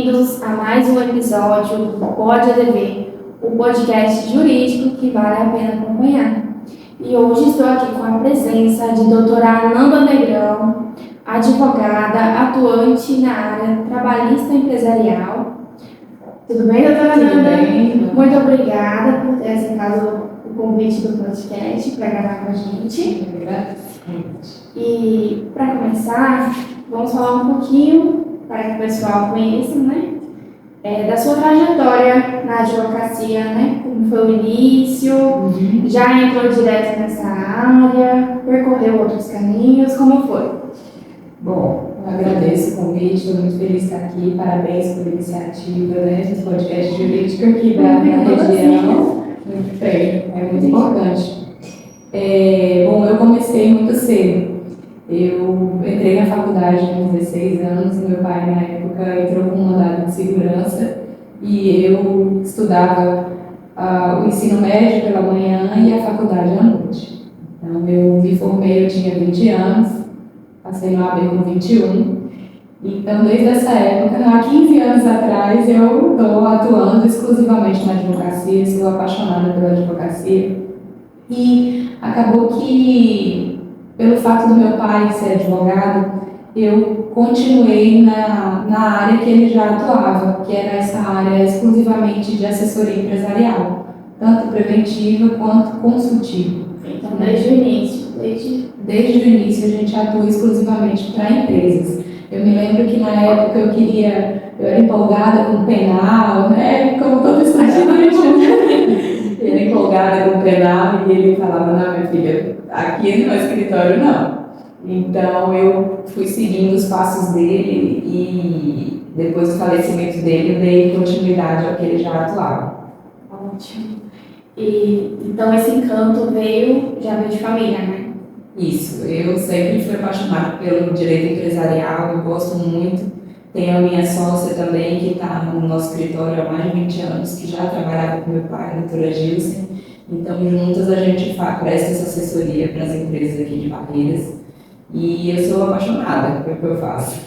bem-vindos a mais um episódio do Pode ADV, o podcast jurídico que vale a pena acompanhar. E hoje estou aqui com a presença de doutora Ananda Negrão, advogada atuante na área trabalhista empresarial. Tudo bem, doutora Ananda? Tudo bem. Muito obrigada por ter aceitado o convite do podcast para gravar com a gente. E para começar, vamos falar um pouquinho, para que o pessoal conheça, né, da sua trajetória na advocacia, né, como foi o início, já entrou direto nessa área, percorreu outros caminhos, como foi? Bom, eu agradeço o convite, estou muito feliz de estar aqui, parabéns pela iniciativa, né, do podcast jurídico aqui da região. Muito bem, é muito importante. Bom, eu comecei muito cedo. Eu entrei na faculdade com 16 anos, meu pai na época entrou com um mandado de segurança e eu estudava o ensino médio pela manhã e a faculdade à noite. Então eu me formei, eu tinha 20 anos, passei no AB com 21. Então desde essa época, há 15 anos atrás, eu estou atuando exclusivamente na advocacia, sou apaixonada pela advocacia e acabou que pelo fato do meu pai ser advogado, eu continuei na área que ele já atuava, que era essa área exclusivamente de assessoria empresarial, tanto preventiva quanto consultiva. Então, desde o início? Desde o início a gente atua exclusivamente para empresas. Eu me lembro que na época eu era empolgada com penal, né? Como todo estudante. Ele empolgada com o penal e ele falava, não, minha filha, aqui no escritório não. Então eu fui seguindo os passos dele e depois do falecimento dele eu dei continuidade ao que ele já atuava. Ótimo. E então esse encanto já veio de família, né? Isso, eu sempre fui apaixonada pelo direito empresarial, eu gosto muito. Tenho a minha sócia também, que está no nosso escritório há mais de 20 anos, que já trabalhava com meu pai, a doutora Gilson. Então, juntas a gente presta essa assessoria para as empresas aqui de Barreiras. E eu sou apaixonada pelo que eu faço.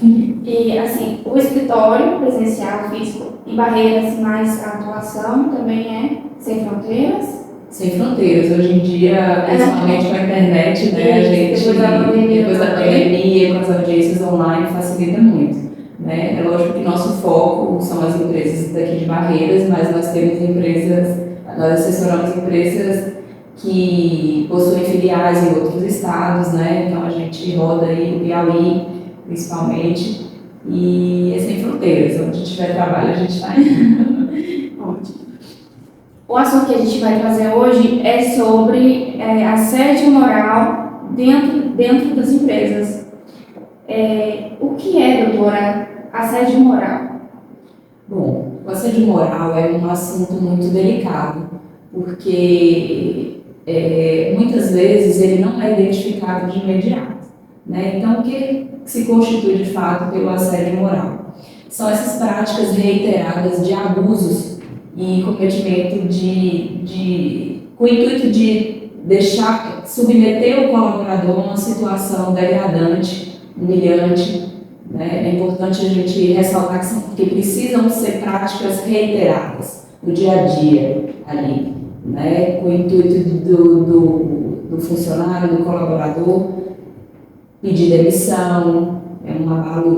E, assim, o escritório presencial, físico em Barreiras, mas a atuação também é sem fronteiras? Sem fronteiras. Hoje em dia, principalmente com a internet, né, a gente, depois da pandemia, com as audiências online, facilita muito. Né? É lógico que nosso foco são as empresas daqui de Barreiras, mas nós temos nós assessoramos empresas que possuem filiais em outros estados, né? Então a gente roda aí no Piauí, principalmente, e é sem fronteiras, onde tiver trabalho a gente está indo. Ótimo. O assunto que a gente vai trazer hoje é sobre assédio moral dentro das empresas. O que é, doutora, assédio moral? Bom, o assédio moral é um assunto muito delicado, porque muitas vezes ele não é identificado de imediato. Né? Então, o que se constitui de fato pelo assédio moral? São essas práticas reiteradas de abusos e cometimento com o intuito de submeter o colaborador a uma situação degradante, humilhante. Né? É importante a gente ressaltar que precisam ser práticas reiteradas no dia a dia ali, né? Com o intuito do funcionário, do colaborador pedir demissão,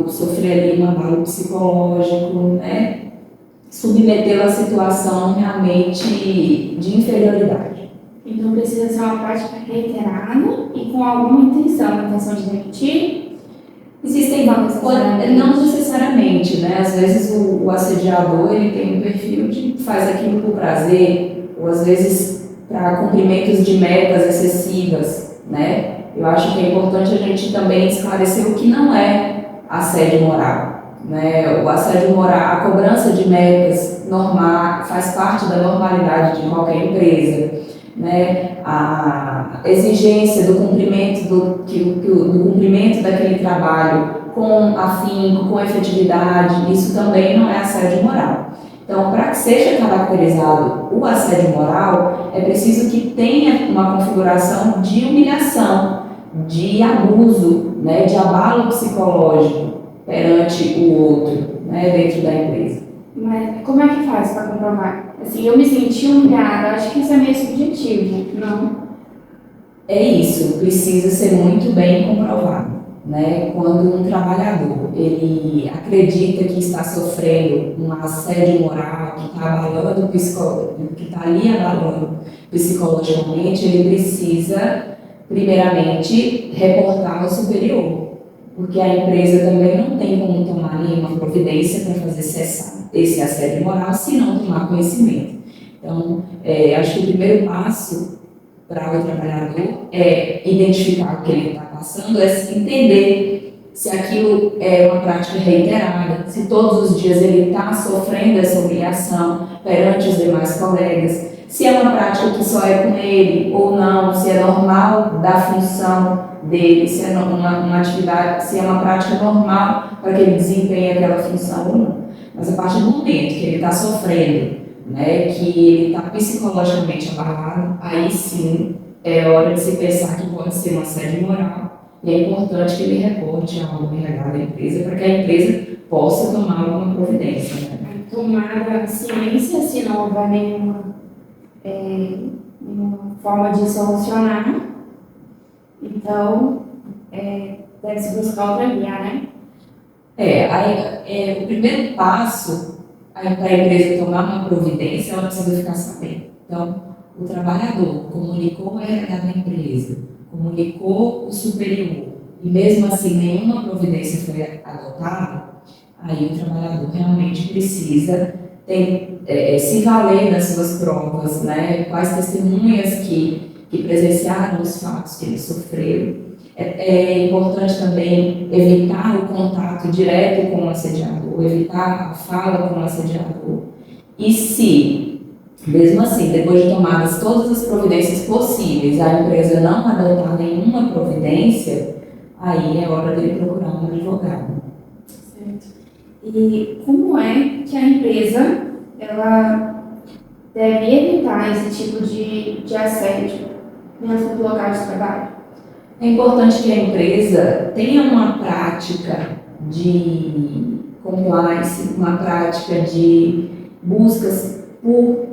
sofrer ali um abalo psicológico, né? Submetê-lo a situação realmente de inferioridade. Então precisa ser uma prática reiterada e com alguma intenção de demitir? Existem várias coisas? Não necessariamente, né? Às vezes o assediador ele tem um perfil de faz aquilo por prazer, ou às vezes para cumprimentos de metas excessivas, né? Eu acho que é importante a gente também esclarecer o que não é assédio moral, né? O assédio moral, a cobrança de metas faz parte da normalidade de qualquer empresa, né? A exigência do cumprimento do cumprimento daquele trabalho com afinco, com efetividade, isso também não é assédio moral. Então, para que seja caracterizado o assédio moral, é preciso que tenha uma configuração de humilhação, de abuso, né, de abalo psicológico perante o outro. né, dentro da empresa. Mas como é que faz para comprovar? Assim, eu me senti humilhada, acho que isso é meio subjetivo, não? É isso, precisa ser muito bem comprovado, né? Quando um trabalhador ele acredita que está sofrendo um assédio moral, que está abalando que está ali abalando psicologicamente, ele precisa primeiramente reportar ao superior, porque a empresa também não tem como tomar nenhuma providência para fazer cessar esse assédio moral se não tomar conhecimento. Então, acho que o primeiro passo para o trabalhador é identificar o que ele está passando, é entender se aquilo é uma prática reiterada, se todos os dias ele está sofrendo essa humilhação perante os demais colegas, se é uma prática que só é com ele ou não, se é normal da função dele, se é uma atividade, se é uma prática normal para que ele desempenhe aquela função ou não. Mas a partir do momento que ele está sofrendo, né, que ele está psicologicamente abalado, aí sim é hora de se pensar que pode ser um assédio moral e é importante que ele reporte ao RH da empresa para que a empresa possa tomar alguma providência. Né? Tomada ciência, se não houver nenhuma forma de solucionar, então deve-se buscar outra via, né? O primeiro passo para a empresa tomar uma providência, ela precisa ficar sabendo. Então, o trabalhador comunicou o RH da empresa, comunicou o superior, e mesmo assim nenhuma providência foi adotada, aí o trabalhador realmente precisa se valer das suas provas, né? Quais testemunhas que presenciaram os fatos que ele sofreu. É importante também evitar o contato direto com o assediador, evitar a fala com o assediador. E se, mesmo assim, depois de tomadas todas as providências possíveis, a empresa não adotar nenhuma providência, aí é hora dele procurar um advogado. Certo. E como é que a empresa ela deve evitar esse tipo de assédio dentro do local de trabalho? É importante que a empresa tenha uma prática de compliance, uma prática de buscas por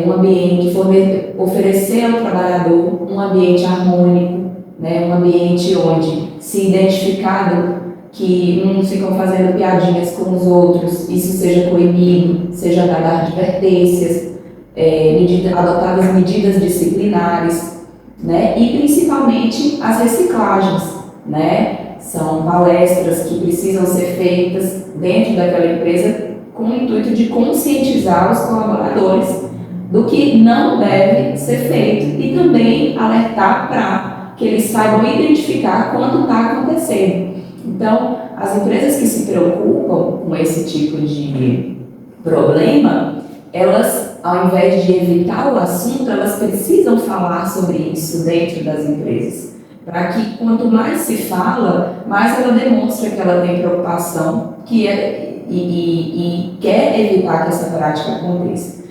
um ambiente, oferecer ao trabalhador um ambiente harmônico, né, um ambiente onde, se identificado que uns ficam fazendo piadinhas com os outros, isso seja coibido, seja dada advertências, adotadas medidas disciplinares, né? E principalmente as reciclagens, né? São palestras que precisam ser feitas dentro daquela empresa com o intuito de conscientizar os colaboradores do que não deve ser feito e também alertar para que eles saibam identificar quando está acontecendo. Então, as empresas que se preocupam com esse tipo de problema, elas, ao invés de evitar o assunto, elas precisam falar sobre isso dentro das empresas, para que quanto mais se fala, mais ela demonstra que ela tem preocupação e quer evitar que essa prática aconteça.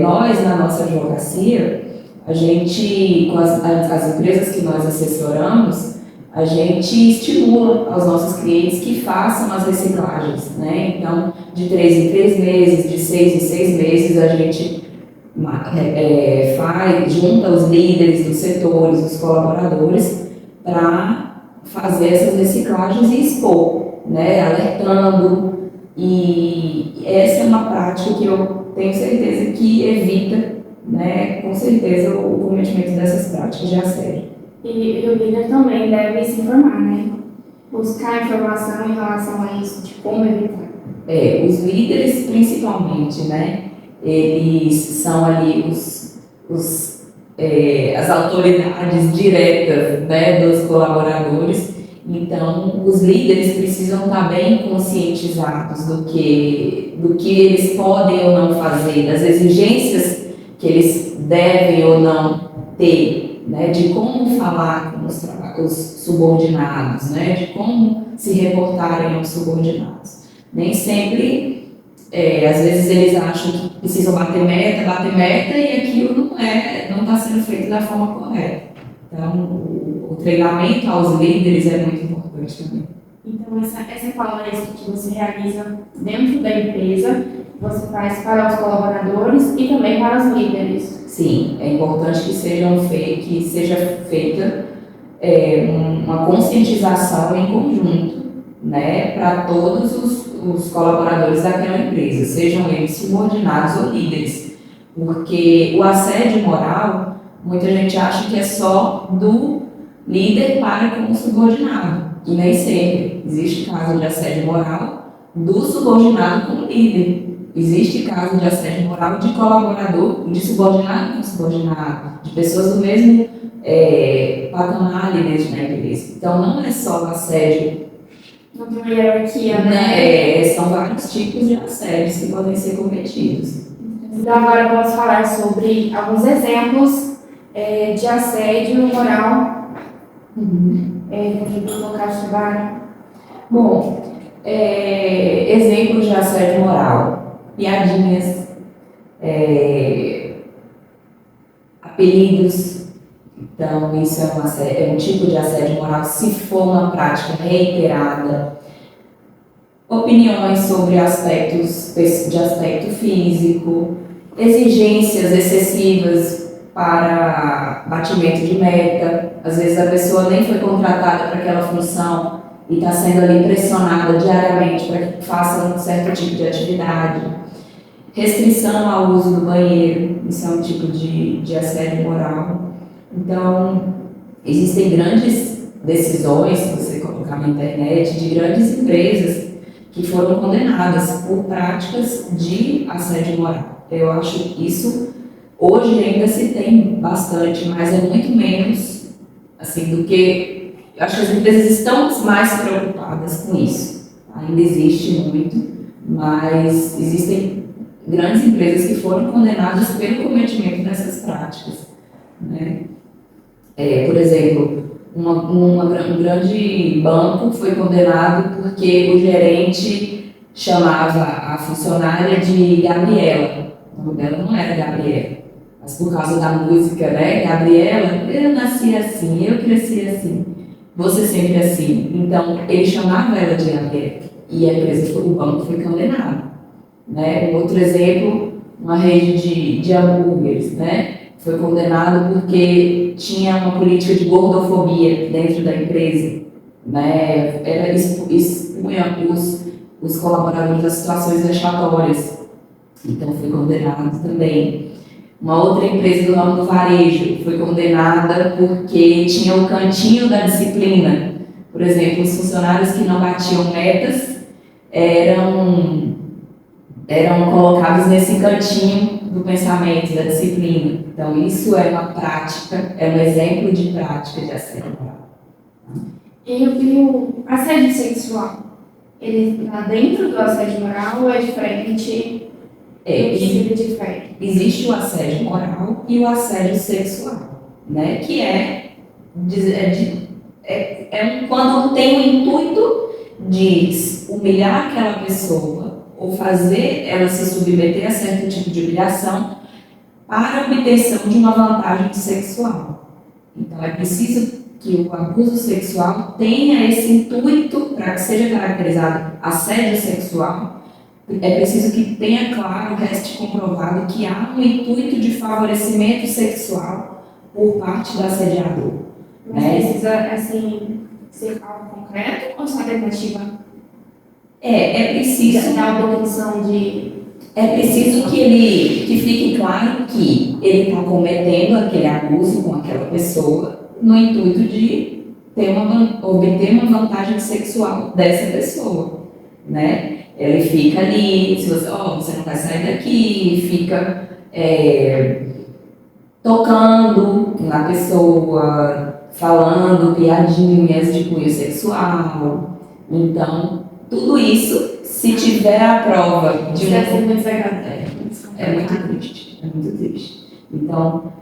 Nós, na nossa advocacia, a gente, com as empresas que nós assessoramos, a gente estimula aos nossos clientes que façam as reciclagens, né? Então, de 3 em 3 meses, de 6 em 6 meses, a gente junta os líderes dos setores, os colaboradores, para fazer essas reciclagens e expor, né? Alertando. E essa é uma prática que eu tenho certeza que evita, né, com certeza, o cometimento dessas práticas de assédio. E o líder também deve se informar, né? Buscar informação em relação a isso, de como evitar. Os líderes, principalmente, né? Eles são ali as autoridades diretas, né, dos colaboradores. Então, os líderes precisam estar bem conscientizados do que eles podem ou não fazer, das exigências que eles devem ou não ter, né, de como falar com os subordinados, né, de como se reportarem aos subordinados. Nem sempre, às vezes eles acham que precisam bater meta e aquilo não está sendo feito da forma correta. Então, o treinamento aos líderes é muito importante também. Então, essa palestra que você realiza dentro da empresa, você faz para os colaboradores e também para os líderes. Sim, é importante que seja feita uma conscientização em conjunto, né, para todos os colaboradores daquela empresa, sejam eles subordinados ou líderes, porque o assédio moral, muita gente acha que é só do líder para com o subordinado, e nem sempre. Existe caso de assédio moral do subordinado com o líder. Existe caso de assédio moral de colaborador, de subordinado com subordinado, de pessoas do mesmo patamar ali dentro da empresa. Então, não é só o assédio. Não tem uma hierarquia, né? São vários tipos de assédios que podem ser cometidos. Então, agora vamos falar sobre alguns exemplos de assédio moral dentro do local de trabalho. Bom, exemplos de assédio moral. Piadinhas, apelidos. Então, isso é um tipo de assédio moral se for uma prática reiterada. Opiniões sobre aspectos de aspecto físico, exigências excessivas para batimento de meta. Às vezes a pessoa nem foi contratada para aquela função e está sendo ali pressionada diariamente para que faça um certo tipo de atividade. Restrição ao uso do banheiro, isso é um tipo de assédio moral. Então, existem grandes decisões, se você colocar na internet, de grandes empresas que foram condenadas por práticas de assédio moral. Eu acho que isso, hoje ainda se tem bastante, mas é muito menos, assim, do que... Eu acho que as empresas estão mais preocupadas com isso. Ainda existe muito, mas existem grandes empresas que foram condenadas pelo cometimento dessas práticas, né? Por exemplo, um grande banco foi condenado porque o gerente chamava a funcionária de Gabriela. O nome dela não era Gabriela, mas por causa da música, né? Gabriela, eu nasci assim, eu cresci assim, você sempre assim. Então, ele chamava ela de Gabriela e a empresa, o banco foi condenado. Né? Um outro exemplo, uma rede de hambúrgueres, né? Foi condenado porque tinha uma política de gordofobia dentro da empresa, né? Expunha os colaboradores a situações vexatórias, então foi condenado também. Uma outra empresa do ramo do varejo foi condenada porque tinha o cantinho da disciplina. Por exemplo, os funcionários que não batiam metas eram colocados nesse cantinho do pensamento, da disciplina. Então, isso é uma prática, é um exemplo de prática de assédio moral. E o assédio sexual, ele está dentro do assédio moral ou é diferente? Ele difere? Existe o assédio moral e o assédio sexual, né? Que quando tem o intuito de humilhar aquela pessoa ou fazer ela se submeter a certo tipo de humilhação para a obtenção de uma vantagem sexual. Então, é preciso que o abuso sexual tenha esse intuito, para que seja caracterizado assédio sexual, é preciso que tenha claro, reste comprovado que há um intuito de favorecimento sexual por parte do assediador. Mas precisa, assim, ser algo concreto ou só tentativa? É preciso dar uma obtenção de... É preciso que fique claro que ele está cometendo aquele abuso com aquela pessoa no intuito de obter uma vantagem sexual dessa pessoa, né? Ele fica ali, se você não vai sair daqui, fica tocando na pessoa, falando piadinhas de cunho sexual. Então, tudo isso, se tiver a prova de muito desagradável. É muito triste. Então,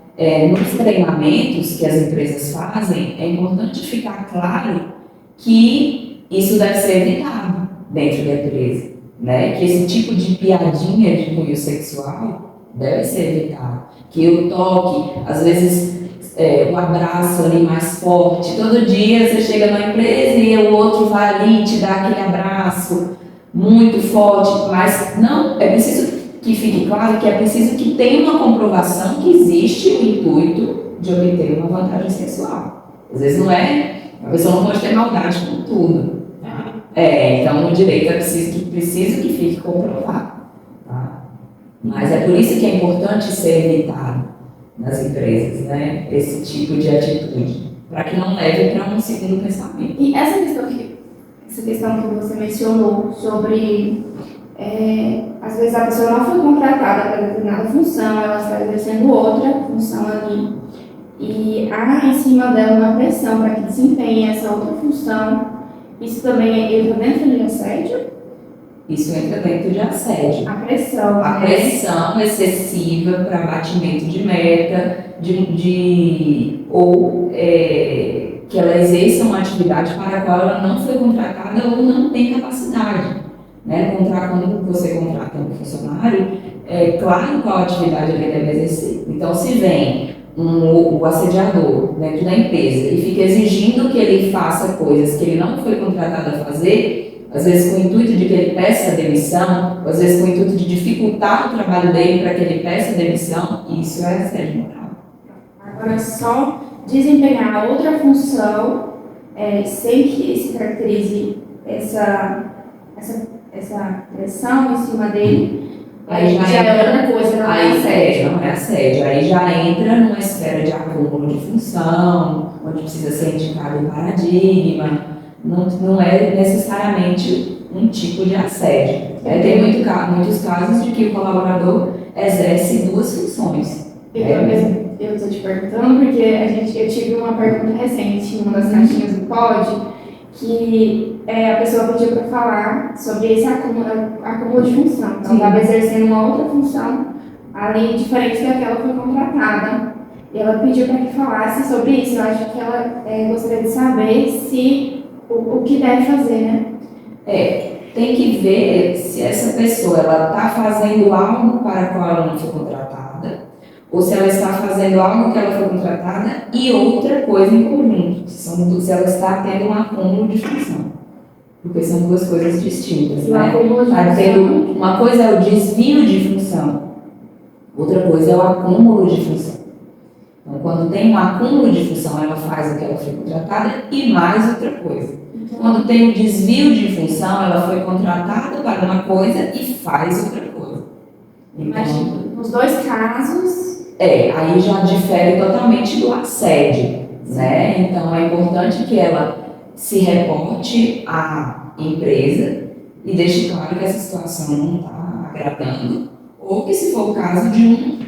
nos treinamentos que as empresas fazem, é importante ficar claro que isso deve ser evitado dentro da empresa, né? Que esse tipo de piadinha de cunho sexual deve ser evitado. Que o toque, às vezes, o abraço ali mais forte. Todo dia você chega na empresa e o outro vai ali te dar aquele abraço muito forte, mas não, é preciso que fique claro que é preciso que tenha uma comprovação que existe o intuito de obter uma vantagem sexual. Às vezes não é, a pessoa não pode ter maldade com tudo. Tá? Então o direito é preciso que fique comprovado. Tá? Mas é por isso que é importante ser evitado nas empresas, né? Esse tipo de atitude, para que não leve para um segundo pensamento. E essa questão que você mencionou sobre, às vezes a pessoa não foi contratada para determinada função, ela está exercendo outra função ali, e há em cima dela uma pressão para que desempenhe essa outra função, isso também entra dentro de assédio? Isso entra dentro de assédio. A pressão. A pressão excessiva para batimento de meta, ou que ela exerça uma atividade para a qual ela não foi contratada ou não tem capacidade. Né? Quando você contrata um funcionário, é claro qual atividade ele deve exercer. Então, se vem o assediador dentro da empresa e fica exigindo que ele faça coisas que ele não foi contratado a fazer, às vezes com o intuito de que ele peça demissão, ou às vezes com o intuito de dificultar o trabalho dele para que ele peça demissão, isso é assédio moral. Agora, só desempenhar outra função sem que se caracterize essa pressão em cima dele, aí já é outra coisa, não é assédio. Não é assédio, aí já entra numa esfera de acúmulo de função, onde precisa ser indicado um paradigma. Não é necessariamente um tipo de assédio. Tem muitos casos de que o colaborador exerce duas funções. Eu estou te perguntando porque eu tive uma pergunta recente em uma das caixinhas do POD, que a pessoa pediu para falar sobre esse acúmulo de função. Então, estava exercendo uma outra função ali diferente daquela que foi contratada. E ela pediu para que falasse sobre isso. Eu acho que ela gostaria de saber se o que deve fazer, né? Tem que ver se essa pessoa está fazendo algo para o qual ela não foi contratada, ou se ela está fazendo algo que ela foi contratada e outra coisa em conjunto, se ela está tendo um acúmulo de função, porque são duas coisas distintas, né? Uma coisa é o desvio de função, outra coisa é o acúmulo de função. Então, quando tem um acúmulo de função, ela faz o que ela foi contratada e mais outra coisa. Quando tem um desvio de função, ela foi contratada para uma coisa e faz outra coisa. Então, nos dois casos... aí já difere totalmente do assédio, né? Então, é importante que ela se reporte à empresa e deixe claro que essa situação não está agradando, ou que, se for o caso, de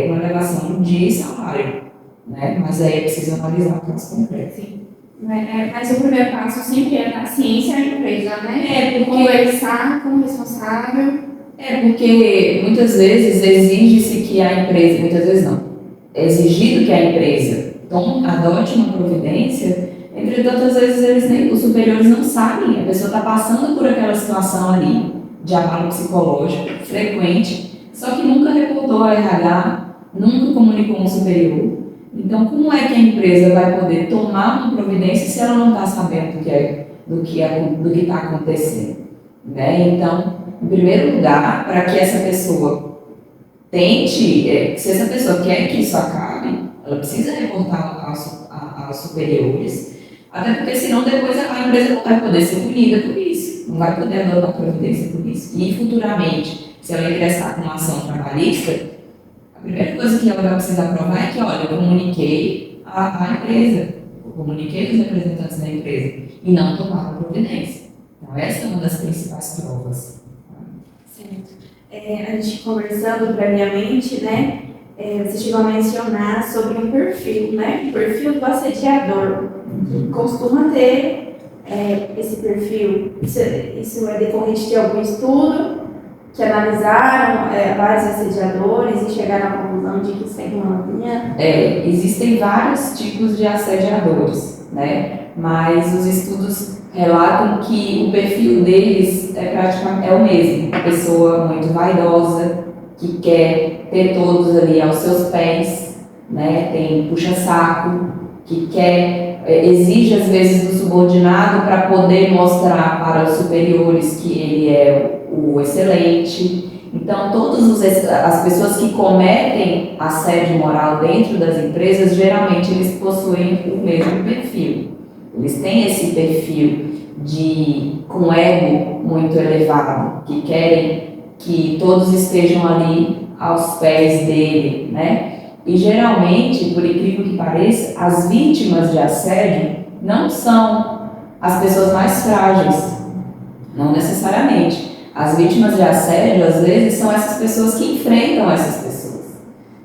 uma elevação de salário, né? Mas aí é preciso analisar o caso concreto. Sim. Mas o primeiro passo sempre é a ciência da empresa, né? Conversar com o responsável. Porque muitas vezes exige-se que a empresa, muitas vezes não, é exigido que a empresa adote uma providência, entretanto, às vezes os superiores não sabem, a pessoa está passando por aquela situação ali, de abalo psicológico frequente, só que nunca reportou a RH, nunca comunicou um superior. Então, como é que a empresa vai poder tomar uma providência se ela não está sabendo do que está acontecendo? Né? Então, em primeiro lugar, para que essa pessoa tente, se essa pessoa quer que isso acabe, ela precisa reportar aos superiores, até porque senão depois a empresa não vai poder ser punida por isso, não vai poder adotar providência por isso. E futuramente, se ela ingressar com uma ação trabalhista, a primeira coisa que ela vai precisar provar é que, olha, eu comuniquei a empresa, eu comuniquei os representantes da empresa e não tomaram providência. Então, essa é uma das principais provas. Certo. A gente conversando previamente, né, você chegou a mencionar sobre um perfil, né, o perfil do assediador, que costuma ter esse perfil. Isso é decorrente de algum estudo que analisaram vários assediadores e chegaram à conclusão de que segue uma linha? Existem vários tipos de assediadores, né? Mas os estudos relatam que o perfil deles praticamente o mesmo. Uma pessoa muito vaidosa, que quer ter todos ali aos seus pés, né? Tem puxa-saco, que exige às vezes do subordinado para poder mostrar para os superiores que ele é o excelente. Então, as pessoas que cometem assédio moral dentro das empresas, geralmente eles possuem o mesmo perfil. Eles têm esse perfil com ego muito elevado, que querem que todos estejam ali aos pés dele, né? E geralmente, por incrível que pareça, as vítimas de assédio não são as pessoas mais frágeis, não necessariamente. As vítimas de assédio, às vezes, são essas pessoas que enfrentam essas pessoas.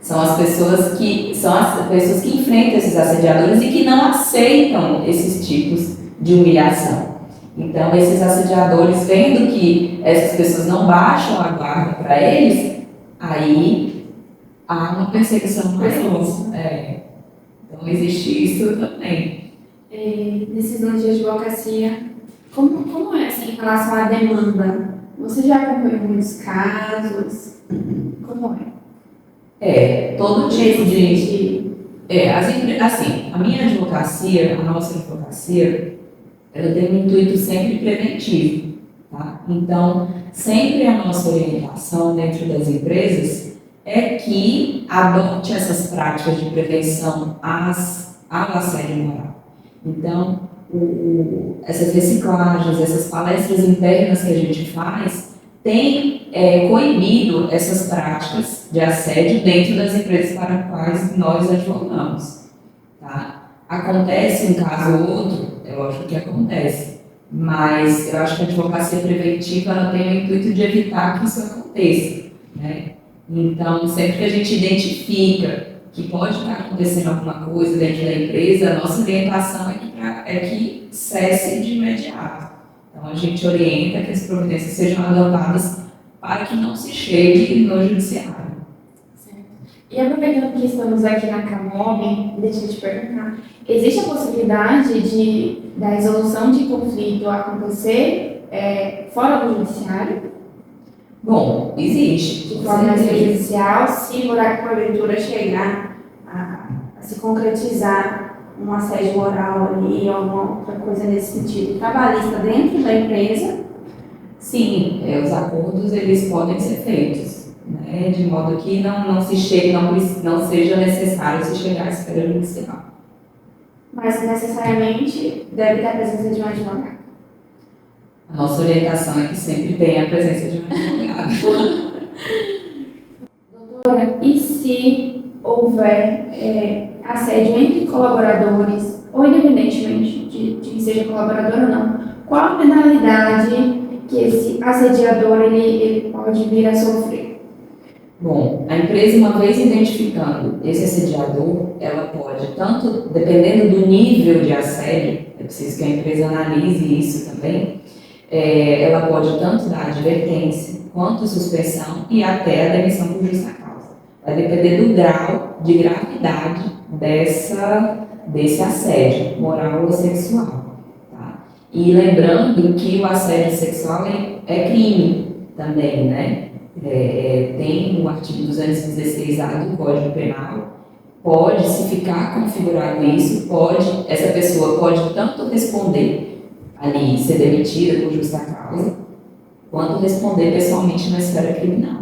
São as pessoas que enfrentam esses assediadores e que não aceitam esses tipos de humilhação. Então, esses assediadores, vendo que essas pessoas não baixam a guarda para eles, aí há uma perseguição maior. Então, existe isso também. Nesses anos de advocacia, como é assim, em relação à demanda? Você já acompanhou muitos casos? Como é? Todo tipo de... a minha advocacia, a nossa advocacia, ela tem um intuito sempre preventivo, tá? Então, sempre a nossa orientação dentro das empresas é que adote essas práticas de prevenção ao assédio moral. Então, essas reciclagens, essas palestras internas que a gente faz, tem coibido essas práticas de assédio dentro das empresas para as quais nós advogamos. Tá? Acontece um caso ou outro, é lógico que acontece, mas eu acho que a advocacia preventiva ela tem o intuito de evitar que isso aconteça. Né? Então, sempre que a gente identifica que pode estar acontecendo alguma coisa dentro da empresa, a nossa orientação é que cesse de imediato. Então, a gente orienta que as providências sejam adotadas para que não se chegue no judiciário. Certo. E aproveitando que estamos aqui na CAMOB, deixa eu te perguntar, existe a possibilidade da resolução de conflito acontecer fora do judiciário? Bom, existe. De forma extrajudicial, se porventura chegar a se concretizar um assédio moral ali, ou alguma outra coisa nesse sentido, trabalhista dentro da empresa? Sim, os acordos eles podem ser feitos, né, de modo que não seja necessário se chegar à esfera judicial. Mas necessariamente deve ter a presença de um advogado. A nossa orientação é que sempre tenha a presença de um advogado. Doutora, e se houver assédio entre colaboradores, ou independentemente de que seja colaborador ou não, qual a penalidade que esse assediador ele pode vir a sofrer? Bom, a empresa, uma vez identificando esse assediador, ela pode, tanto dependendo do nível de assédio, é preciso que a empresa analise isso também, ela pode tanto dar advertência, quanto suspensão e até a demissão por justa causa. Vai depender do grau de gravidade desse assédio moral ou sexual. Tá? E lembrando que o assédio sexual é crime também, né? Tem o artigo 216A do Código Penal, pode, se ficar configurado isso, essa pessoa pode tanto responder ali, ser demitida por justa causa, quanto responder pessoalmente na esfera criminal.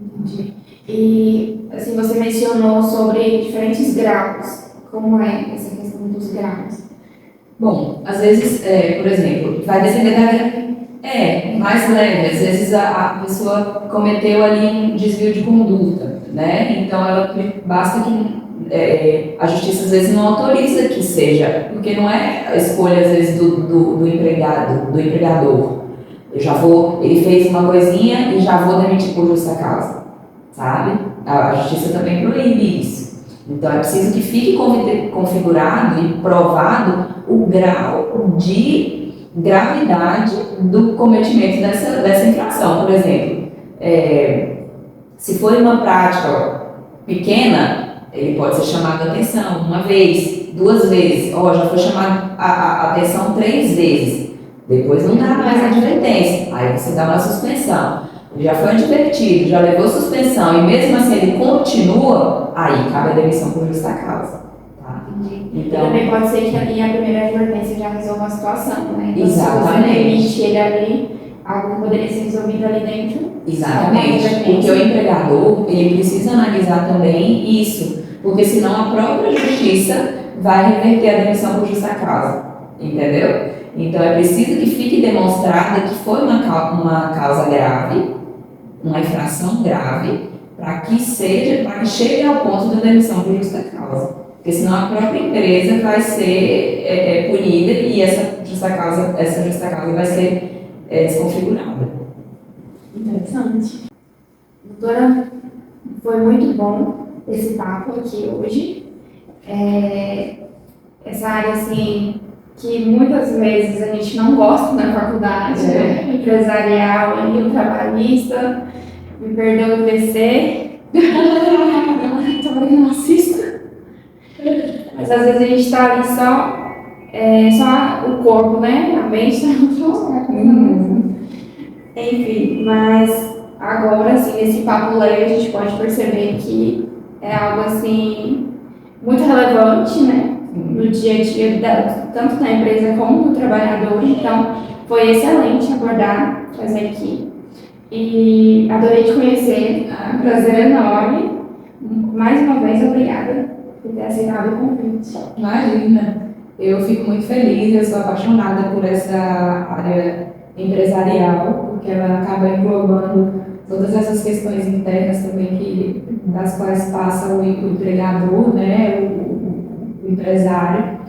Entendi. E, assim, você mencionou sobre diferentes graus. Como é essa questão dos graus? Bom, às vezes, por exemplo, vai depender da... mais leve. Às vezes a pessoa cometeu ali um desvio de conduta, né? Então, basta que a justiça às vezes não autoriza que seja, porque não é a escolha às vezes do empregador. Ele fez uma coisinha e já vou demitir por justa causa, sabe? A justiça também proíbe isso. Então é preciso que fique configurado e provado o grau de gravidade do cometimento dessa infração. Por exemplo, se for uma prática pequena, ele pode ser chamado a atenção uma vez, 2 vezes, já foi chamado a atenção 3 vezes, depois não dá mais advertência, aí você dá uma suspensão. ele já foi advertido, já levou suspensão e mesmo assim ele continua, aí cabe a demissão por justa causa. Tá? Então, também pode ser que ali a primeira advertência já resolva a situação, né? Então, exatamente. Se você demite ele ali, algo que poderia ser resolvido ali dentro. Exatamente, porque o empregador, ele precisa analisar também isso, porque senão a própria justiça vai reverter a demissão por justa causa, entendeu? Então é preciso que fique demonstrada que foi uma causa grave, uma infração grave, para que chegue ao ponto da demissão por justa causa. Porque senão a própria empresa vai ser punida e essa justa causa vai ser desconfigurada. Interessante. Doutora, foi muito bom esse papo aqui hoje. Essa área, assim, que muitas vezes a gente não gosta na faculdade, né? Empresarial, ali, o trabalhista, me perdeu o PC. Também não assisto. Mas às vezes a gente está ali só o corpo, né? A mente está no outro lugar. Enfim, mas agora, assim, nesse papo leve, a gente pode perceber que é algo, assim, muito relevante, né? No dia a dia, tanto da empresa como do trabalhador. Então, foi excelente abordar, trazer aqui. E adorei te conhecer, um prazer enorme. Mais uma vez, obrigada por ter aceitado o convite. Imagina, eu fico muito feliz, eu sou apaixonada por essa área empresarial, porque ela acaba englobando todas essas questões internas também das quais passa o empregador, né, o empresário.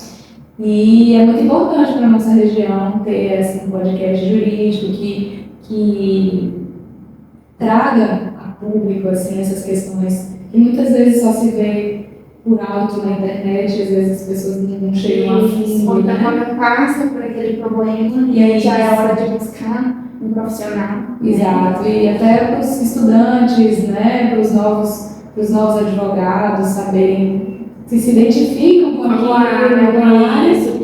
E é muito importante para a nossa região ter assim, um podcast jurídico que traga a público assim, essas questões que muitas vezes só se vê por alto na internet, às vezes as pessoas não chegam a fundo, né? Quando passa por aquele problema, e aí já é hora de buscar um profissional. Exato, e até para os estudantes, né, para os novos advogados saberem se identificam com a área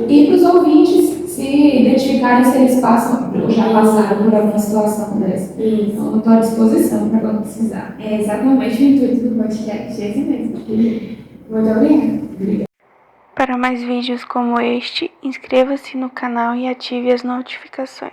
e para os ouvintes se identificarem se eles passam ou já passaram por alguma situação dessa. Então, eu estou à disposição para quando precisar. É exatamente o intuito do podcast, esse mesmo. Muito obrigada. Para mais vídeos como este, inscreva-se no canal e ative as notificações.